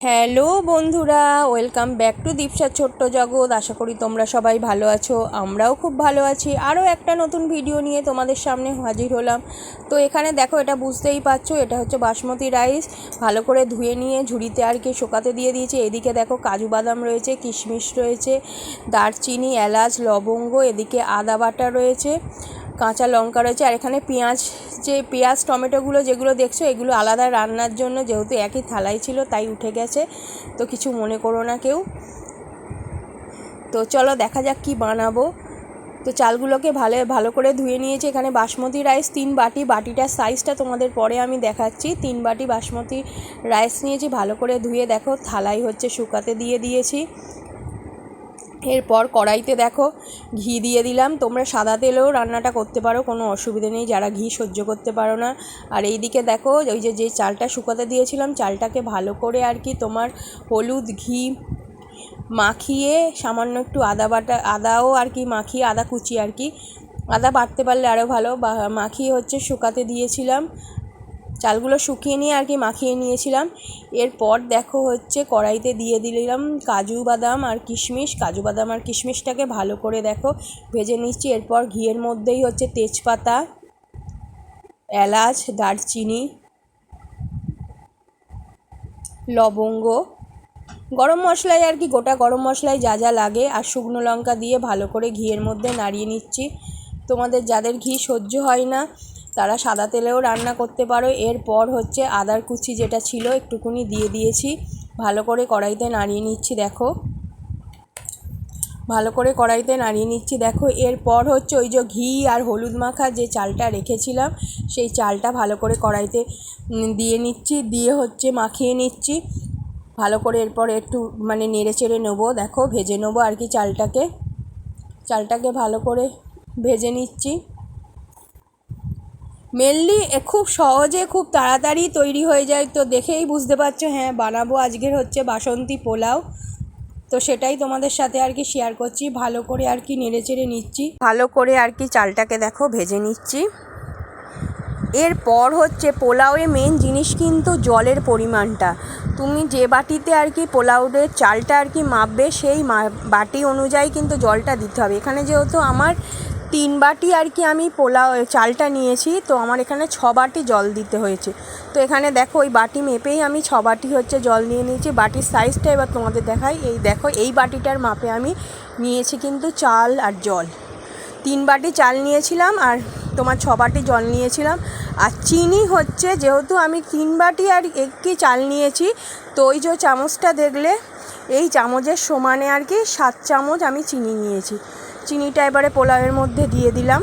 Hello বন্ধুরা, welcome back to দীপসার ছোট্ট জগৎ। আশা করি তোমরা সবাই ভালো আছো, আমরাও খুব ভালো আছি। আরও একটা নতুন ভিডিও নিয়ে তোমাদের সামনে হাজির হলাম। তো এখানে দেখো, এটা বুঝতেই পারছো, এটা হচ্ছে বাসমতি রাইস। ভালো করে ধুয়ে নিয়ে ঝুড়িতে আর কি শুকাতে দিয়ে দিয়েছি। এদিকে দেখো কাজু বাদাম রয়েছে, কিশমিশ রয়েছে, দারচিনি, এলাচ, লবঙ্গ, এদিকে আদা বাটা রয়েছে, কাঁচা লঙ্কা রয়েছে। আর এখানে পেঁয়াজ টমেটোগুলো যেগুলো দেখছো, এগুলো আলাদা রান্নার জন্য, যেহেতু একই থালায় ছিল তাই উঠে গেছে, তো কিছু মনে করো না কেউ। তো চলো দেখা যাক কি বানাবো। তো চালগুলোকে ভালো করে ধুয়ে নিয়েছি। এখানে বাসমতি রাইস 3 বাটি, বাটিটার সাইজটা তোমাদের পরে আমি দেখাচ্ছি। 3 বাটি বাসমতি রাইস নিয়েছি, ভালো করে ধুয়ে দেখো থালায় হচ্ছে শুকাতে দিয়ে দিয়েছি। এরপর কড়াইতে দেখো ঘি দিয়ে দিলাম। তোমরা সাদা তেলেও রান্নাটা করতে পারো, কোনো অসুবিধে নেই যারা ঘি সহ্য করতে পারো না। আর এই দিকে দেখো, ওই যে চালটা শুকাতে দিয়েছিলাম, চালটাকে ভালো করে আর কি তোমার হলুদ ঘি মাখিয়ে, সামান্য একটু আদাও আর কি মাখিয়ে, আদা কুচি আর কি, আদা বাটতে পারলে আরও ভালো, মাখিয়ে হচ্ছে শুকাতে দিয়েছিলাম। চালগুলো শুকিয়ে নিয়ে আর কি মাখিয়ে নিয়েছিলাম। এরপর দেখো হচ্ছে কড়াইতে দিয়ে দিলাম কাজু বাদাম আর কিশমিশটাকে ভালো করে দেখো ভেজে নিচ্ছি। এরপর ঘিয়ের মধ্যেই হচ্ছে তেজপাতা, এলাচ, দারচিনি, লবঙ্গ, গরম মশলায় আর কি গোটা গরম মশলায় যা যা লাগে, আর শুকনো লঙ্কা দিয়ে ভালো করে ঘিয়ের মধ্যে নাড়িয়ে নিচ্ছি। তোমাদের যাদের ঘি সহ্য হয় না তারা সাদা তেলেও রান্না করতে পারো। এরপর হচ্ছে আদার কুচি যেটা ছিল একটুকুনি দিয়ে দিয়েছি, ভালো করে কড়াইতে নাড়িয়ে নিচ্ছি। দেখো এরপর হচ্ছে ওই যে ঘি আর হলুদ মাখা যে চালটা রেখেছিলাম, সেই চালটা ভালো করে কড়াইতে দিয়ে নিচ্ছি, দিয়ে হচ্ছে মাখিয়ে নিচ্ছি ভালো করে। এরপর একটু মানে নেড়ে চেড়ে নেবো, দেখো ভেজে নেবো আর কি চালটাকে ভালো করে ভেজে নিচ্ছি। মেনলি খুব সহজে খুব তাড়াতাড়ি তৈরি হয়ে যায়, তো দেখেই বুঝতে পারছো হ্যাঁ বানাবো আজকের হচ্ছে বাসন্তী পোলাও। তো সেটাই তোমাদের সাথে আর কি শেয়ার করছি। ভালো করে আর কি নেড়ে চেড়ে নিচ্ছি, ভালো করে আর কি চালটাকে দেখো ভেজে নিচ্ছি। এরপর হচ্ছে পোলাওয়ে মেন জিনিস কিন্তু জলের পরিমাণটা। তুমি যে বাটিতে আর কি পোলাওয়ের চালটা আর কি মাপবে, সেই বাটি অনুযায়ী কিন্তু জলটা দিতে হবে। এখানে যেহেতু আমার 3 বাটি আর কি আমি পোলাও চালটা নিয়েছি, তো আমার এখানে 6 বাটি জল দিতে হয়েছে। তো এখানে দেখো ওই বাটি মেপেই আমি 6 বাটি হচ্ছে জল নিয়ে নিয়েছি। বাটির সাইজটা এবার তোমাদের দেখাই। এই দেখো এই বাটিটার মাপে আমি নিয়েছি কিন্তু চাল আর জল। 3 বাটি চাল নিয়েছিলাম আর তোমার 6 বাটি জল নিয়েছিলাম। আর চিনি হচ্ছে, যেহেতু আমি 3 বাটি আর একই চাল নিয়েছি, তো ওই যে চামচটা দেখলে এই চামচের সমানে আর কি 7 চামচ আমি চিনি নিয়েছি। চিনিটা এবারে পোলাওয়ের মধ্যে দিয়ে দিলাম।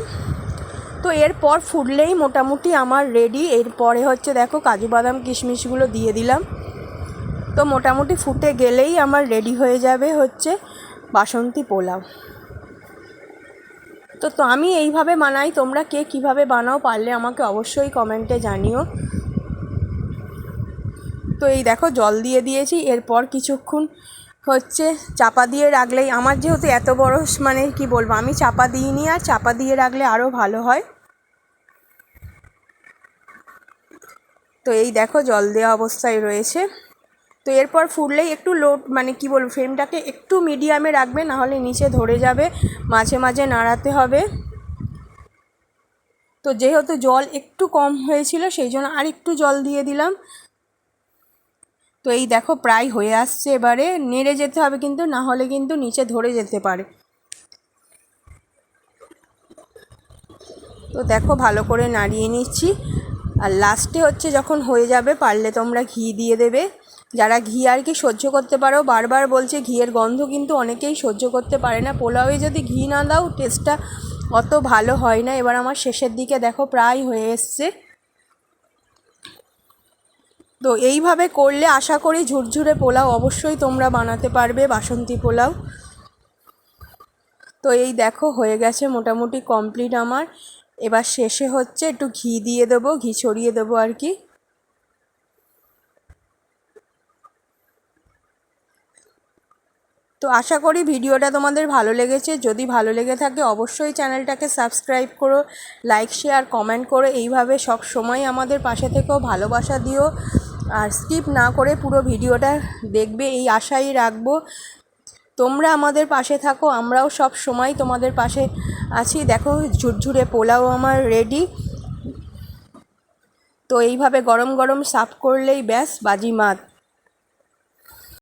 তো এরপর ফুটলেই মোটামুটি আমার রেডি। এরপরে হচ্ছে দেখো কাজু বাদাম কিশমিশগুলো দিয়ে দিলাম। তো মোটামুটি ফুটে গেলেই আমার রেডি হয়ে যাবে হচ্ছে বাসন্তী পোলাও। তো আমি এইভাবে বানাই, তোমরা কে কীভাবে বানাও পারলে আমাকে অবশ্যই কমেন্টে জানিও। তো এই দেখো জল দিয়ে দিয়েছি। এরপর কিছুক্ষণ হচ্ছে চাপা দিয়ে রাখলেই, আমার যেহেতু এত বড় মানে কি বলবো, আমি চাপা দিইনি, আর চাপা দিয়ে রাখলে আরও ভালো হয়। তো এই দেখো জল দেওয়া অবস্থায় রয়েছে। তো এরপর ফুটলেই একটু লো মানে কি বলবো, ফ্লেমটাকে একটু মিডিয়ামে রাখবে, নাহলে নিচে ধরে যাবে, মাঝে মাঝে নাড়াতে হবে। তো যেহেতু জল একটু কম হয়েছিল সেই জন্য আর একটু জল দিয়ে দিলাম। তো এই দেখো প্রায় হয়ে আসছে, এবারে নেড়ে যেতে হবে কিন্তু, না হলে কিন্তু নিচে ধরে যেতে পারে। তো দেখো ভালো করে নাড়িয়ে নিচ্ছি। আর লাস্টে হচ্ছে যখন হয়ে যাবে, পারলে তোমরা ঘি দিয়ে দেবে। যারা ঘি আর কি সহ্য করতে পারো, বারবার বলছে ঘিয়ের গন্ধ কিন্তু অনেকেই সহ্য করতে পারে না। পোলাওয়ে যদি ঘি না দাও টেস্টটা অত ভালো হয় না। এবার আমার শেষের দিকে দেখো প্রায় হয়ে এসছে। তো এইভাবে করলে আশা করি ঝুরঝুরে পোলাও অবশ্যই তোমরা বানাতে পারবে, বাসন্তী পোলাও। তো এই দেখো হয়ে গেছে মোটামুটি কমপ্লিট আমার। এবার শেষে হচ্ছে একটু ঘি দিয়ে দেবো, ঘি ছড়িয়ে দেবো আর কি। তো আশা করি ভিডিওটা তোমাদের ভালো লেগেছে। যদি ভালো লেগে থাকে অবশ্যই চ্যানেলটাকে সাবস্ক্রাইব করো, লাইক শেয়ার কমেন্ট করো। এইভাবে সব সময় আমাদের পাশে থেকেও ভালোবাসা দিও। আর স্কিপ না করে পুরো ভিডিওটা দেখবে এই আশাই রাখবো। তোমরা আমাদের পাশে থাকো, আমরাও সব সময় তোমাদের পাশে আছি। দেখো ঝুরঝুরে পোলাও আমার রেডি। তো এইভাবে গরম গরম সার্ভ করলেই ব্যাস বাজিমাত।